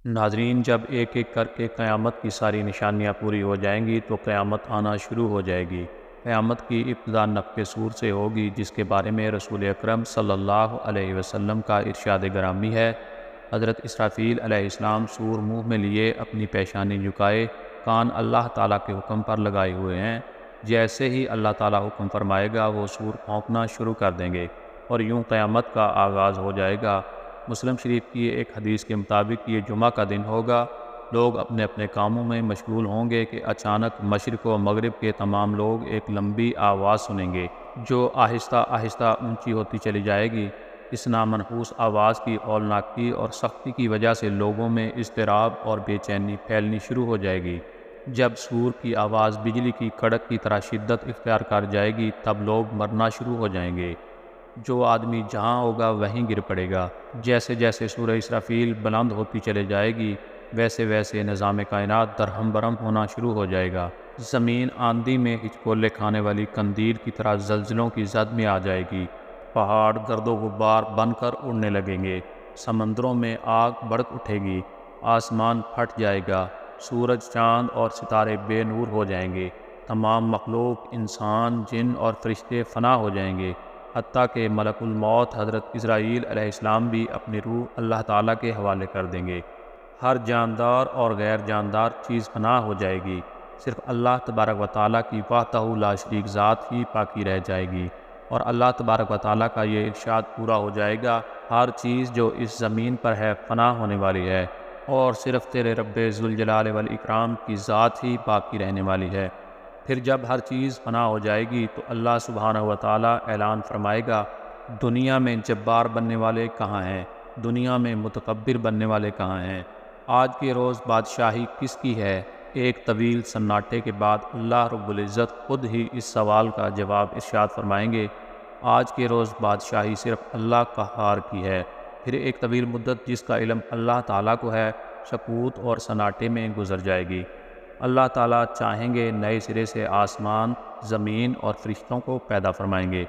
ناظرین، جب ایک ایک کر کے قیامت کی ساری نشانیاں پوری ہو جائیں گی تو قیامت آنا شروع ہو جائے گی۔ قیامت کی ابتدا نفخ صور سے ہوگی، جس کے بارے میں رسول اکرم صلی اللہ علیہ وسلم کا ارشاد گرامی ہے۔ حضرت اسرافیل علیہ السلام سور منہ میں لیے اپنی پیشانی جھکائے کان اللہ تعالیٰ کے حکم پر لگائے ہوئے ہیں۔ جیسے ہی اللہ تعالیٰ حکم فرمائے گا وہ سور پھونکنا شروع کر دیں گے اور یوں قیامت کا آغاز ہو جائے گا۔ مسلم شریف کی ایک حدیث کے مطابق یہ جمعہ کا دن ہوگا۔ لوگ اپنے اپنے کاموں میں مشغول ہوں گے کہ اچانک مشرق و مغرب کے تمام لوگ ایک لمبی آواز سنیں گے جو آہستہ آہستہ اونچی ہوتی چلی جائے گی۔ اس نامنحوس آواز کی ہولناکی اور سختی کی وجہ سے لوگوں میں اضطراب اور بے چینی پھیلنی شروع ہو جائے گی۔ جب سور کی آواز بجلی کی کڑک کی طرح شدت اختیار کر جائے گی تب لوگ مرنا شروع ہو جائیں گے۔ جو آدمی جہاں ہوگا وہیں گر پڑے گا۔ جیسے جیسے سورہ اسرافیل بلند ہوتی چلے جائے گی ویسے ویسے نظام کائنات درہم برہم ہونا شروع ہو جائے گا۔ زمین آندھی میں ہچکولے کھانے والی قندیل کی طرح زلزلوں کی زد میں آ جائے گی۔ پہاڑ گرد و غبار بن کر اڑنے لگیں گے۔ سمندروں میں آگ بھڑک اٹھے گی۔ آسمان پھٹ جائے گا۔ سورج، چاند اور ستارے بے نور ہو جائیں گے۔ تمام مخلوق، انسان، جن اور فرشتے فنا ہو جائیں گے۔ حتیٰ کہ ملک الموت حضرت اسرائیل علیہ السلام بھی اپنی روح اللہ تعالیٰ کے حوالے کر دیں گے۔ ہر جاندار اور غیر جاندار چیز فنا ہو جائے گی۔ صرف اللہ تبارک و تعالیٰ کی وحدہ لا شریک ذات ہی باقی رہ جائے گی۔ اور اللہ تبارک و تعالیٰ کا یہ ارشاد پورا ہو جائے گا، ہر چیز جو اس زمین پر ہے فنا ہونے والی ہے اور صرف تیرے رب ذوالجلال والاکرام کی ذات ہی باقی رہنے والی ہے۔ پھر جب ہر چیز فنا ہو جائے گی تو اللہ سبحانہ و تعالیٰ اعلان فرمائے گا، دنیا میں جبار بننے والے کہاں ہیں؟ دنیا میں متکبر بننے والے کہاں ہیں؟ آج کے روز بادشاہی کس کی ہے؟ ایک طویل سناٹے کے بعد اللہ رب العزت خود ہی اس سوال کا جواب ارشاد فرمائیں گے، آج کے روز بادشاہی صرف اللہ قہار کی ہے۔ پھر ایک طویل مدت جس کا علم اللہ تعالیٰ کو ہے سکوت اور سناٹے میں گزر جائے گی۔ اللہ تعالیٰ چاہیں گے نئے سرے سے آسمان، زمین اور فرشتوں کو پیدا فرمائیں گے۔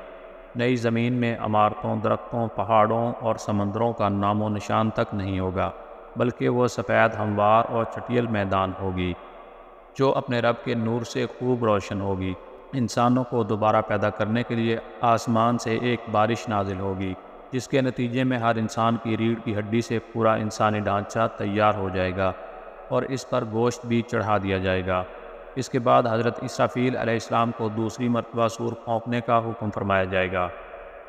نئی زمین میں عمارتوں، درختوں، پہاڑوں اور سمندروں کا نام و نشان تک نہیں ہوگا، بلکہ وہ سفید ہموار اور چٹیل میدان ہوگی جو اپنے رب کے نور سے خوب روشن ہوگی۔ انسانوں کو دوبارہ پیدا کرنے کے لیے آسمان سے ایک بارش نازل ہوگی جس کے نتیجے میں ہر انسان کی ریڑھ کی ہڈی سے پورا انسانی ڈھانچہ تیار ہو جائے گا اور اس پر گوشت بھی چڑھا دیا جائے گا۔ اس کے بعد حضرت اسرافیل علیہ السلام کو دوسری مرتبہ سور پھونکنے کا حکم فرمایا جائے گا۔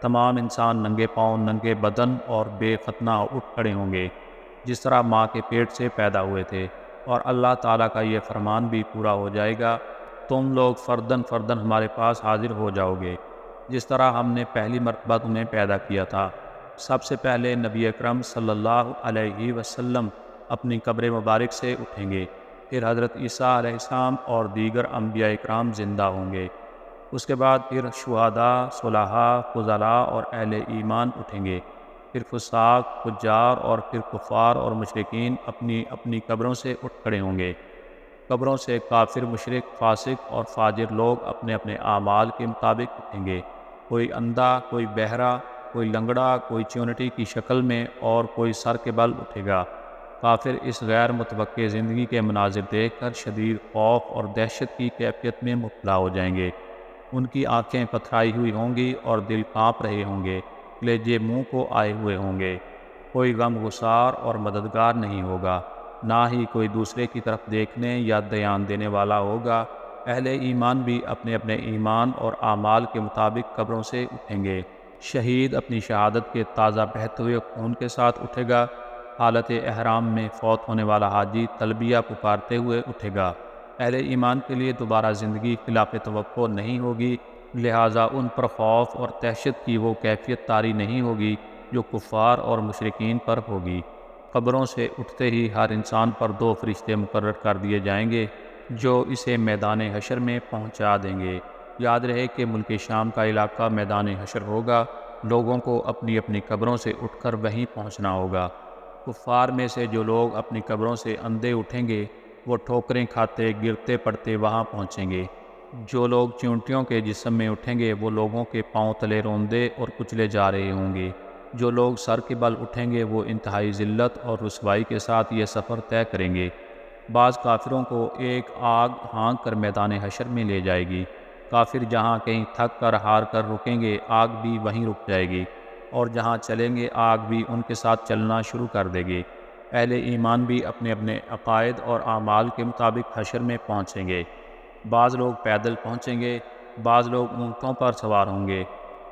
تمام انسان ننگے پاؤں، ننگے بدن اور بے ختنہ اٹھ کھڑے ہوں گے جس طرح ماں کے پیٹ سے پیدا ہوئے تھے، اور اللہ تعالیٰ کا یہ فرمان بھی پورا ہو جائے گا، تم لوگ فردن فردن ہمارے پاس حاضر ہو جاؤ گے جس طرح ہم نے پہلی مرتبہ تمہیں پیدا کیا تھا۔ سب سے پہلے نبی اکرم صلی اللہ علیہ وسلم اپنی قبر مبارک سے اٹھیں گے، پھر حضرت عیسیٰ علیہ السلام اور دیگر انبیاء اکرام زندہ ہوں گے۔ اس کے بعد پھر شہداء، صلحاء، فضلاء اور اہل ایمان اٹھیں گے، پھر فساق، فجار اور پھر کفار اور مشرکین اپنی اپنی قبروں سے اٹھ کھڑے ہوں گے۔ قبروں سے کافر، مشرک، فاسق اور فاجر لوگ اپنے اپنے اعمال کے مطابق اٹھیں گے۔ کوئی اندھا، کوئی بہرا، کوئی لنگڑا، کوئی چونٹی کی شکل میں اور کوئی سر کے بل اٹھے گا۔ کافر اس غیر متوقع زندگی کے مناظر دیکھ کر شدید خوف اور دہشت کی کیفیت میں مبتلا ہو جائیں گے۔ ان کی آنکھیں پتھرائی ہوئی ہوں گی اور دل کانپ رہے ہوں گے، کلیجے منہ کو آئے ہوئے ہوں گے۔ کوئی غم گسار اور مددگار نہیں ہوگا، نہ ہی کوئی دوسرے کی طرف دیکھنے یا دھیان دینے والا ہوگا۔ اہل ایمان بھی اپنے اپنے ایمان اور اعمال کے مطابق قبروں سے اٹھیں گے۔ شہید اپنی شہادت کے تازہ بہتے ہوئے خون کے ساتھ اٹھے گا۔ حالت احرام میں فوت ہونے والا حاجی تلبیہ پکارتے ہوئے اٹھے گا۔ اہل ایمان کے لیے دوبارہ زندگی خلاف توقع نہیں ہوگی، لہٰذا ان پر خوف اور دہشت کی وہ کیفیت طاری نہیں ہوگی جو کفار اور مشرکین پر ہوگی۔ قبروں سے اٹھتے ہی ہر انسان پر دو فرشتے مقرر کر دیے جائیں گے جو اسے میدان حشر میں پہنچا دیں گے۔ یاد رہے کہ ملک شام کا علاقہ میدان حشر ہوگا، لوگوں کو اپنی اپنی قبروں سے اٹھ کر وہیں پہنچنا ہوگا۔ کفار میں سے جو لوگ اپنی قبروں سے اندھے اٹھیں گے وہ ٹھوکریں کھاتے، گرتے پڑتے وہاں پہنچیں گے۔ جو لوگ چونٹیوں کے جسم میں اٹھیں گے وہ لوگوں کے پاؤں تلے روندے اور کچلے جا رہے ہوں گے۔ جو لوگ سر کے بل اٹھیں گے وہ انتہائی ذلت اور رسوائی کے ساتھ یہ سفر طے کریں گے۔ بعض کافروں کو ایک آگ ہانک کر میدان حشر میں لے جائے گی۔ کافر جہاں کہیں تھک کر ہار کر رکیں گے آگ بھی وہیں رک جائے گی، اور جہاں چلیں گے آگ بھی ان کے ساتھ چلنا شروع کر دے گی۔ اہل ایمان بھی اپنے اپنے عقائد اور اعمال کے مطابق حشر میں پہنچیں گے۔ بعض لوگ پیدل پہنچیں گے، بعض لوگ اونٹوں پر سوار ہوں گے،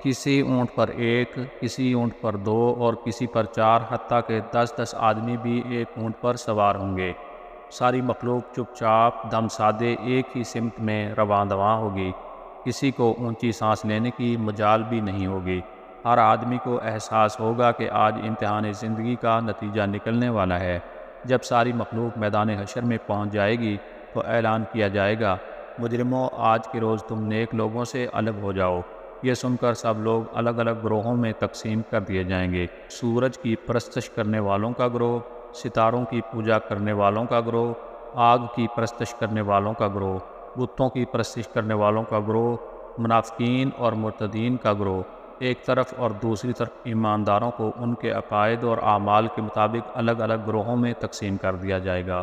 کسی اونٹ پر ایک، کسی اونٹ پر دو اور کسی پر چار، حتیٰ کہ 10 آدمی بھی ایک اونٹ پر سوار ہوں گے۔ ساری مخلوق چپ چاپ دم سادے ایک ہی سمت میں رواں دواں ہوگی، کسی کو اونچی سانس لینے کی مجال بھی نہیں ہوگی۔ ہر آدمی کو احساس ہوگا کہ آج امتحان زندگی کا نتیجہ نکلنے والا ہے۔ جب ساری مخلوق میدان حشر میں پہنچ جائے گی تو اعلان کیا جائے گا، مجرموں آج کے روز تم نیک لوگوں سے الگ ہو جاؤ۔ یہ سن کر سب لوگ الگ الگ گروہوں میں تقسیم کر دیے جائیں گے۔ سورج کی پرستش کرنے والوں کا گروہ، ستاروں کی پوجا کرنے والوں کا گروہ، آگ کی پرستش کرنے والوں کا گروہ، بتوں کی پرستش کرنے والوں کا گروہ، منافقین اور مرتدین کا گروہ ایک طرف، اور دوسری طرف ایمانداروں کو ان کے عقائد اور اعمال کے مطابق الگ الگ گروہوں میں تقسیم کر دیا جائے گا۔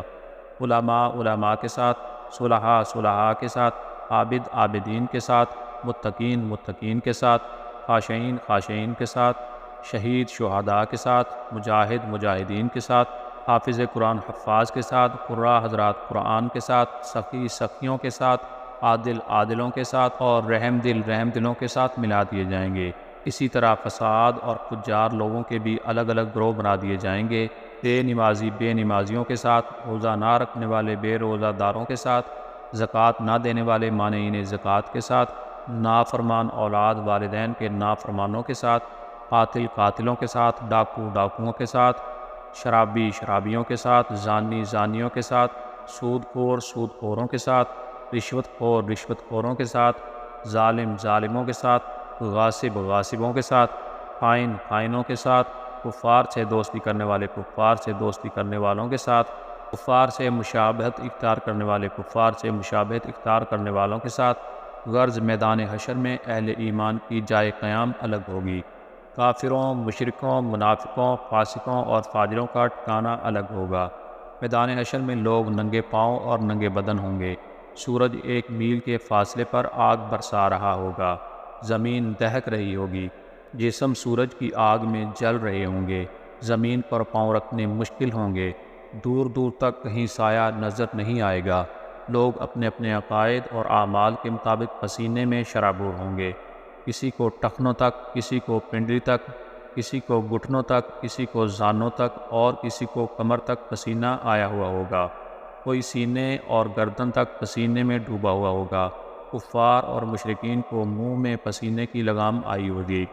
علماء علماء کے ساتھ، صلحاء صلحاء کے ساتھ، عابد عابدین کے ساتھ، متقین متقین کے ساتھ، خاشعین خاشعین کے ساتھ، شہید شہداء کے ساتھ، مجاہد مجاہدین کے ساتھ، حافظ قرآن حفاظ کے ساتھ، قراء حضرات قرآن کے ساتھ، سخی سخیوں کے ساتھ، عادل عادلوں کے ساتھ اور رحم دلوں کے ساتھ ملا دیے جائیں گے۔ اسی طرح فساد اور فجار لوگوں کے بھی الگ الگ گروہ بنا دیے جائیں گے۔ بے نمازی بے نمازیوں کے ساتھ، روزہ نہ رکھنے والے بے روزہ داروں کے ساتھ، زکوٰۃ نہ دینے والے مانعین زکوٰۃ کے ساتھ، نافرمان اولاد والدین کے نافرمانوں کے ساتھ، قاتل قاتلوں کے ساتھ، ڈاکو ڈاکوؤں کے ساتھ، شرابی شرابیوں کے ساتھ، زانی زانیوں کے ساتھ، سود خور سود خوروں کے ساتھ، رشوت خور رشوت خوروں کے ساتھ، ظالم ظالموں کے ساتھ، غاصب غاصبوں کے ساتھ، خائن خائنوں کے ساتھ، کفار سے دوستی کرنے والے کفار سے دوستی کرنے والوں کے ساتھ، کفار سے مشابہت اختیار کرنے والے کفار سے مشابہت اختیار کرنے والوں کے ساتھ۔ غرض میدان حشر میں اہل ایمان کی جائے قیام الگ ہوگی، کافروں مشرکوں منافقوں فاسقوں اور فاجروں کا ٹھکانہ الگ ہوگا۔ میدان حشر میں لوگ ننگے پاؤں اور ننگے بدن ہوں گے۔ سورج 1 میل کے فاصلے پر آگ برسا رہا ہوگا، زمین دہک رہی ہوگی، جسم سورج کی آگ میں جل رہے ہوں گے، زمین پر پاؤں رکھنے مشکل ہوں گے، دور دور تک کہیں سایہ نظر نہیں آئے گا۔ لوگ اپنے اپنے عقائد اور اعمال کے مطابق پسینے میں شرابور ہوں گے، کسی کو ٹخنوں تک، کسی کو پنڈلی تک، کسی کو گھٹنوں تک، کسی کو زانوں تک اور کسی کو کمر تک پسینہ آیا ہوا ہوگا، کوئی سینے اور گردن تک پسینے میں ڈوبا ہوا ہوگا۔ کفار اور مشرکین کو منہ میں پسینے کی لگام آئی ہوگی،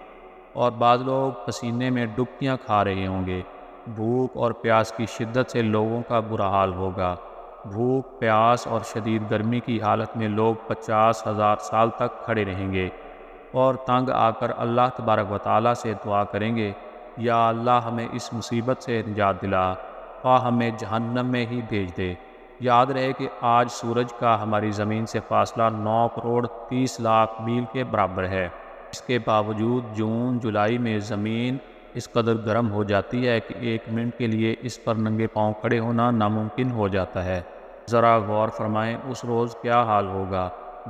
اور بعض لوگ پسینے میں ڈبکیاں کھا رہے ہوں گے۔ بھوک اور پیاس کی شدت سے لوگوں کا برا حال ہوگا۔ بھوک پیاس اور شدید گرمی کی حالت میں لوگ 50,000 سال تک کھڑے رہیں گے اور تنگ آ کر اللہ تبارک و تعالیٰ سے دعا کریں گے، یا اللہ ہمیں اس مصیبت سے نجات دلا، خواہ ہمیں جہنم میں ہی بھیج دے۔ یاد رہے کہ آج سورج کا ہماری زمین سے فاصلہ 9 کروڑ 30 لاکھ میل کے برابر ہے۔ اس کے باوجود جون جولائی میں زمین اس قدر گرم ہو جاتی ہے کہ 1 منٹ کے لیے اس پر ننگے پاؤں کھڑے ہونا ناممکن ہو جاتا ہے۔ ذرا غور فرمائیں اس روز کیا حال ہوگا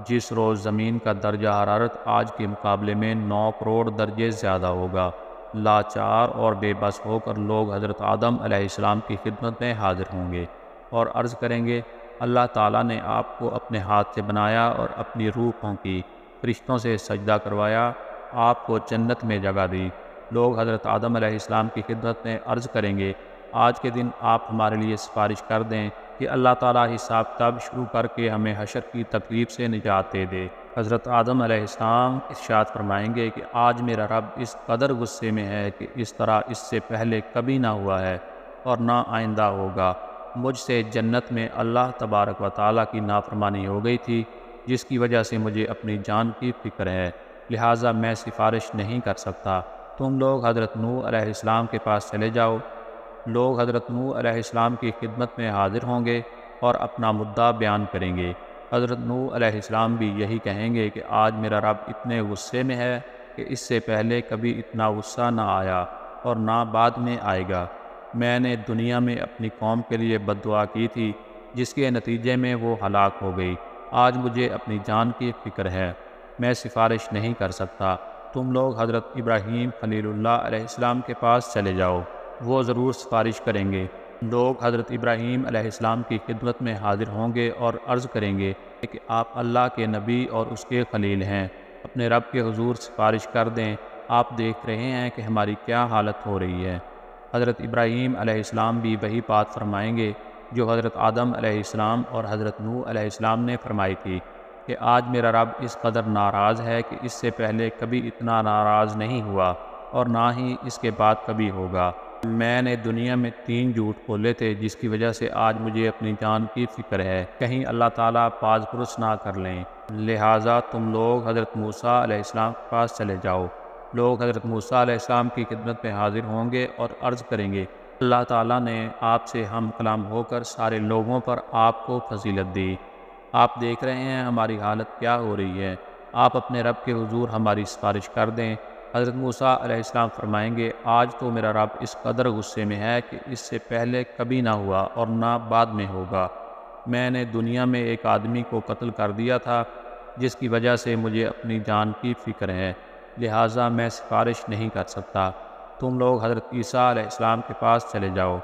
جس روز زمین کا درجہ حرارت آج کے مقابلے میں 9 کروڑ درجے زیادہ ہوگا۔ لاچار اور بے بس ہو کر لوگ حضرت آدم علیہ السلام کی خدمت میں حاضر ہوں گے اور عرض کریں گے، اللہ تعالیٰ نے آپ کو اپنے ہاتھ سے بنایا اور اپنی روح پھونکی، فرشتوں سے سجدہ کروایا، آپ کو جنت میں جگہ دی۔ لوگ حضرت آدم علیہ السلام کی خدمت میں عرض کریں گے، آج کے دن آپ ہمارے لیے سفارش کر دیں کہ اللہ تعالیٰ حساب کتاب شروع کر کے ہمیں حشر کی تکلیف سے نجات دے دے۔ حضرت آدم علیہ السلام ارشاد فرمائیں گے کہ آج میرا رب اس قدر غصے میں ہے کہ اس طرح اس سے پہلے کبھی نہ ہوا ہے اور نہ آئندہ ہوگا۔ مجھ سے جنت میں اللہ تبارک و تعالیٰ کی نافرمانی ہو گئی تھی، جس کی وجہ سے مجھے اپنی جان کی فکر ہے، لہٰذا میں سفارش نہیں کر سکتا۔ تم لوگ حضرت نوح علیہ السلام کے پاس چلے جاؤ۔ لوگ حضرت نوح علیہ السلام کی خدمت میں حاضر ہوں گے اور اپنا مدعا بیان کریں گے۔ حضرت نوح علیہ السلام بھی یہی کہیں گے کہ آج میرا رب اتنے غصے میں ہے کہ اس سے پہلے کبھی اتنا غصہ نہ آیا۔ اور نہ بعد میں آئے گا۔ میں نے دنیا میں اپنی قوم کے لیے بد دعا کی تھی، جس کے نتیجے میں وہ ہلاک ہو گئی۔ آج مجھے اپنی جان کی فکر ہے، میں سفارش نہیں کر سکتا۔ تم لوگ حضرت ابراہیم خلیل اللہ علیہ السلام کے پاس چلے جاؤ، وہ ضرور سفارش کریں گے۔ لوگ حضرت ابراہیم علیہ السلام کی خدمت میں حاضر ہوں گے اور عرض کریں گے کہ آپ اللہ کے نبی اور اس کے خلیل ہیں، اپنے رب کے حضور سفارش کر دیں۔ آپ دیکھ رہے ہیں کہ ہماری کیا حالت ہو رہی ہے۔ حضرت ابراہیم علیہ السلام بھی وہی بات فرمائیں گے جو حضرت آدم علیہ السلام اور حضرت نوح علیہ السلام نے فرمائی تھی کہ آج میرا رب اس قدر ناراض ہے کہ اس سے پہلے کبھی اتنا ناراض نہیں ہوا اور نہ ہی اس کے بعد کبھی ہوگا۔ میں نے دنیا میں 3 جھوٹ بولے تھے جس کی وجہ سے آج مجھے اپنی جان کی فکر ہے، کہیں اللہ تعالیٰ پاس پرس نہ کر لیں۔ لہٰذا تم لوگ حضرت موسیٰ علیہ السلام کے پاس چلے جاؤ۔ لوگ حضرت موسیٰ علیہ السلام کی خدمت میں حاضر ہوں گے اور عرض کریں گے اللہ تعالیٰ نے آپ سے ہم کلام ہو کر سارے لوگوں پر آپ کو فضیلت دی۔ آپ دیکھ رہے ہیں ہماری حالت کیا ہو رہی ہے، آپ اپنے رب کے حضور ہماری سفارش کر دیں۔ حضرت موسیٰ علیہ السلام فرمائیں گے آج تو میرا رب اس قدر غصے میں ہے کہ اس سے پہلے کبھی نہ ہوا اور نہ بعد میں ہوگا۔ میں نے دنیا میں ایک آدمی کو قتل کر دیا تھا جس کی وجہ سے مجھے اپنی جان کی فکر ہے، لہٰذا میں سفارش نہیں کر سکتا۔ تم لوگ حضرت عیسیٰ علیہ السلام کے پاس چلے جاؤ۔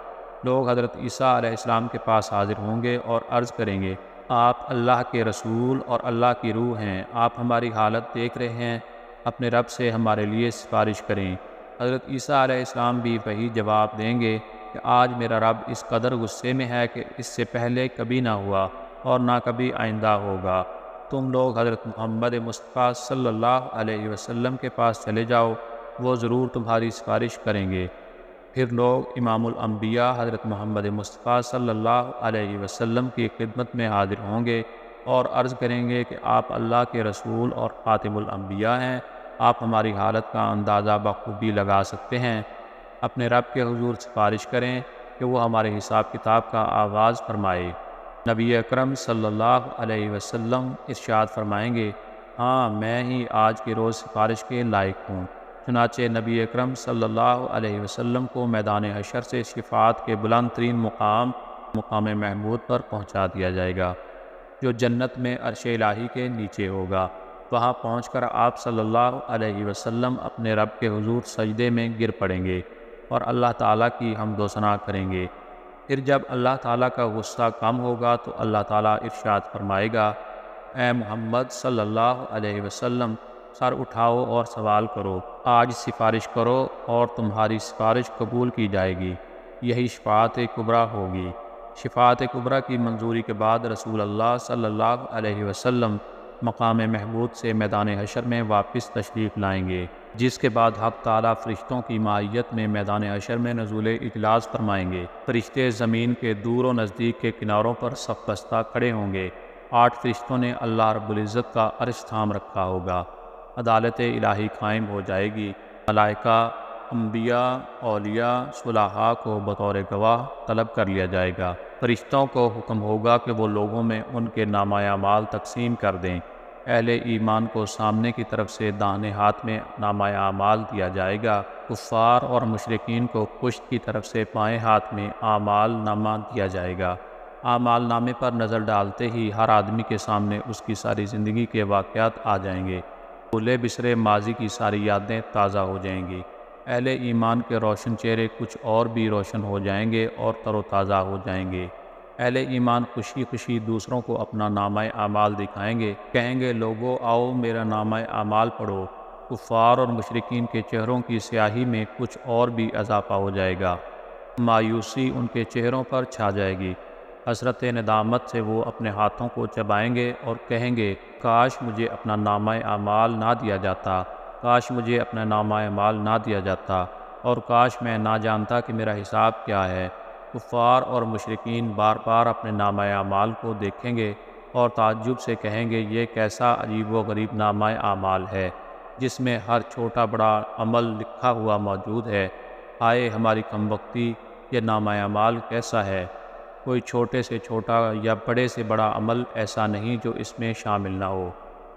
لوگ حضرت عیسیٰ علیہ السلام کے پاس حاضر ہوں گے اور عرض کریں گے آپ اللہ کے رسول اور اللہ کی روح ہیں، آپ ہماری حالت دیکھ رہے ہیں، اپنے رب سے ہمارے لیے سفارش کریں۔ حضرت عیسیٰ علیہ السلام بھی وہی جواب دیں گے کہ آج میرا رب اس قدر غصے میں ہے کہ اس سے پہلے کبھی نہ ہوا اور نہ کبھی آئندہ ہوگا۔ تم لوگ حضرت محمد مصطفیٰ صلی اللہ علیہ وسلم کے پاس چلے جاؤ، وہ ضرور تمہاری سفارش کریں گے۔ پھر لوگ امام الانبیاء حضرت محمد مصطفیٰ صلی اللہ علیہ وسلم کی خدمت میں حاضر ہوں گے اور عرض کریں گے کہ آپ اللہ کے رسول اور خاتم الانبیاء ہیں، آپ ہماری حالت کا اندازہ بخوبی لگا سکتے ہیں۔ اپنے رب کے حضور سفارش کریں کہ وہ ہمارے حساب کتاب کا آغاز فرمائے۔ نبی اکرم صلی اللہ علیہ وسلم ارشاد فرمائیں گے ہاں میں ہی آج کے روز سفارش کے لائق ہوں۔ چنانچہ نبی اکرم صلی اللہ علیہ وسلم کو میدان حشر سے شفاعت کے بلند ترین مقام محمود پر پہنچا دیا جائے گا جو جنت میں عرش الہی کے نیچے ہوگا۔ وہاں پہنچ کر آپ صلی اللہ علیہ وسلم اپنے رب کے حضور سجدے میں گر پڑیں گے اور اللہ تعالیٰ کی حمد و ثنا کریں گے۔ پھر جب اللہ تعالیٰ کا غصہ کم ہوگا تو اللہ تعالیٰ ارشاد فرمائے گا اے محمد صلی اللہ علیہ وسلم سر اٹھاؤ اور سوال کرو، آج سفارش کرو اور تمہاری سفارش قبول کی جائے گی، یہی شفاعت کبریٰ ہوگی۔ شفاعت کبریٰ کی منظوری کے بعد رسول اللہ صلی اللہ علیہ وسلم مقام محمود سے میدان حشر میں واپس تشریف لائیں گے، جس کے بعد حق تعالیٰ فرشتوں کی معیت میں میدان حشر میں نزول اجلاس فرمائیں گے۔ فرشتے زمین کے دور و نزدیک کے کناروں پر صف بستہ کھڑے ہوں گے۔ 8 فرشتوں نے اللہ رب العزت کا عرش تھام رکھا ہوگا۔ عدالت الہی قائم ہو جائے گی۔ ملائکہ، انبیاء، اولیاء، صلحاء کو بطور گواہ طلب کر لیا جائے گا۔ فرشتوں کو حکم ہوگا کہ وہ لوگوں میں ان کے نامہ اعمال تقسیم کر دیں۔ اہل ایمان کو سامنے کی طرف سے داہنے ہاتھ میں نامہ اعمال دیا جائے گا، کفار اور مشرکین کو پشت کی طرف سے بائیں ہاتھ میں اعمال نامہ دیا جائے گا۔ اعمال نامے پر نظر ڈالتے ہی ہر آدمی کے سامنے اس کی ساری زندگی کے واقعات آ جائیں گے۔ بھولے بسرے ماضی کی ساری یادیں تازہ ہو جائیں گی۔ اہل ایمان کے روشن چہرے کچھ اور بھی روشن ہو جائیں گے اور تر و تازہ ہو جائیں گے۔ اہل ایمان خوشی خوشی دوسروں کو اپنا نامہ اعمال دکھائیں گے، کہیں گے لوگو آؤ میرا نامہ اعمال پڑھو۔ کفار اور مشرکین کے چہروں کی سیاہی میں کچھ اور بھی اضافہ ہو جائے گا، مایوسی ان کے چہروں پر چھا جائے گی۔ حسرت ندامت سے وہ اپنے ہاتھوں کو چبائیں گے اور کہیں گے کاش مجھے اپنا نامہ اعمال نہ دیا جاتا، کاش مجھے اپنا نامہ اعمال نہ دیا جاتا، اور کاش میں نہ جانتا کہ میرا حساب کیا ہے۔ کفار اور مشرکین بار بار اپنے نامہ اعمال کو دیکھیں گے اور تعجب سے کہیں گے یہ کیسا عجیب و غریب نامہ اعمال ہے جس میں ہر چھوٹا بڑا عمل لکھا ہوا موجود ہے۔ ہائے ہماری کم بختی، یہ نامہ اعمال کیسا ہے؟ کوئی چھوٹے سے چھوٹا یا بڑے سے بڑا عمل ایسا نہیں جو اس میں شامل نہ ہو۔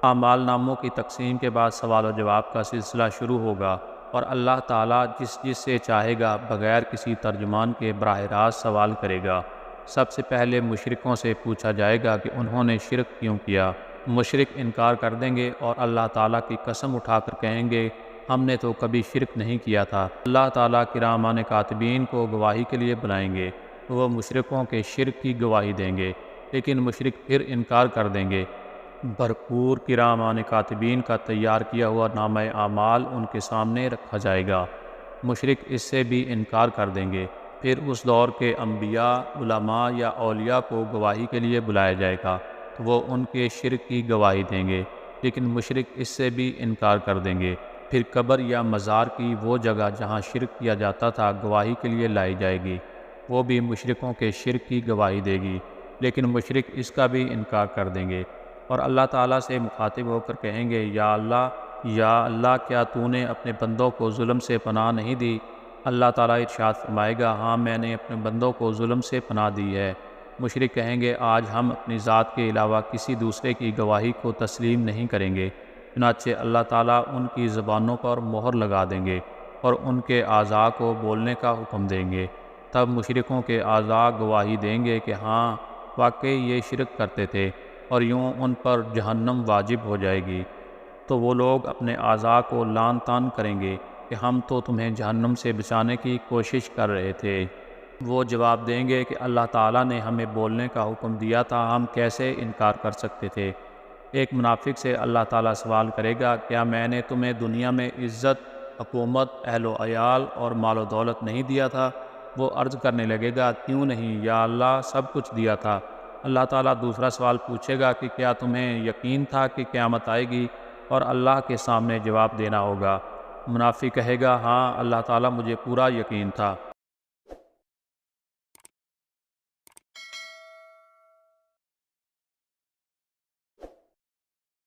اعمال ناموں کی تقسیم کے بعد سوال و جواب کا سلسلہ شروع ہوگا۔ اور اللہ تعالیٰ جس سے چاہے گا بغیر کسی ترجمان کے براہ راست سوال کرے گا۔ سب سے پہلے مشرکوں سے پوچھا جائے گا کہ انہوں نے شرک کیوں کیا۔ مشرک انکار کر دیں گے اور اللہ تعالیٰ کی قسم اٹھا کر کہیں گے ہم نے تو کبھی شرک نہیں کیا تھا۔ اللہ تعالیٰ کراماً کاتبین کو گواہی کے لیے بلائیں گے، وہ مشرکوں کے شرک کی گواہی دیں گے، لیکن مشرک پھر انکار کر دیں گے۔ بھرپور کراماً کاتبین کا تیار کیا ہوا نامہ اعمال ان کے سامنے رکھا جائے گا۔ مشرک اس سے بھی انکار کر دیں گے۔ پھر اس دور کے انبیاء، علماء یا اولیاء کو گواہی کے لیے بلایا جائے گا تو وہ ان کے شرک کی گواہی دیں گے، لیکن مشرک اس سے بھی انکار کر دیں گے۔ پھر قبر یا مزار کی وہ جگہ جہاں شرک کیا جاتا تھا گواہی کے لیے لائی جائے گی، وہ بھی مشرکوں کے شرک کی گواہی دے گی، لیکن مشرک اس کا بھی انکار کر دیں گے اور اللہ تعالیٰ سے مخاطب ہو کر کہیں گے یا اللہ کیا تو نے اپنے بندوں کو ظلم سے پناہ نہیں دی؟ اللہ تعالیٰ ارشاد فرمائے گا ہاں میں نے اپنے بندوں کو ظلم سے پناہ دی ہے۔ مشرک کہیں گے آج ہم اپنی ذات کے علاوہ کسی دوسرے کی گواہی کو تسلیم نہیں کریں گے۔ چنانچہ اللہ تعالیٰ ان کی زبانوں پر مہر لگا دیں گے اور ان کے اعضاء کو بولنے کا حکم دیں گے۔ تب مشرکوں کے اعضاء گواہی دیں گے کہ ہاں واقعی یہ شرک کرتے تھے، اور یوں ان پر جہنم واجب ہو جائے گی۔ تو وہ لوگ اپنے اعضاء کو لعن طعن کریں گے کہ ہم تو تمہیں جہنم سے بچانے کی کوشش کر رہے تھے۔ وہ جواب دیں گے کہ اللہ تعالیٰ نے ہمیں بولنے کا حکم دیا تھا، ہم کیسے انکار کر سکتے تھے۔ ایک منافق سے اللہ تعالیٰ سوال کرے گا کیا میں نے تمہیں دنیا میں عزت، حکومت، اہل و عیال اور مال و دولت نہیں دیا تھا؟ وہ عرض کرنے لگے گا کیوں نہیں یا اللہ، سب کچھ دیا تھا۔ اللہ تعالیٰ دوسرا سوال پوچھے گا کہ کیا تمہیں یقین تھا کہ قیامت آئے گی؟ اور اللہ کے سامنے جواب دینا ہوگا۔ منافق کہے گا ہاں اللہ تعالیٰ مجھے پورا یقین تھا۔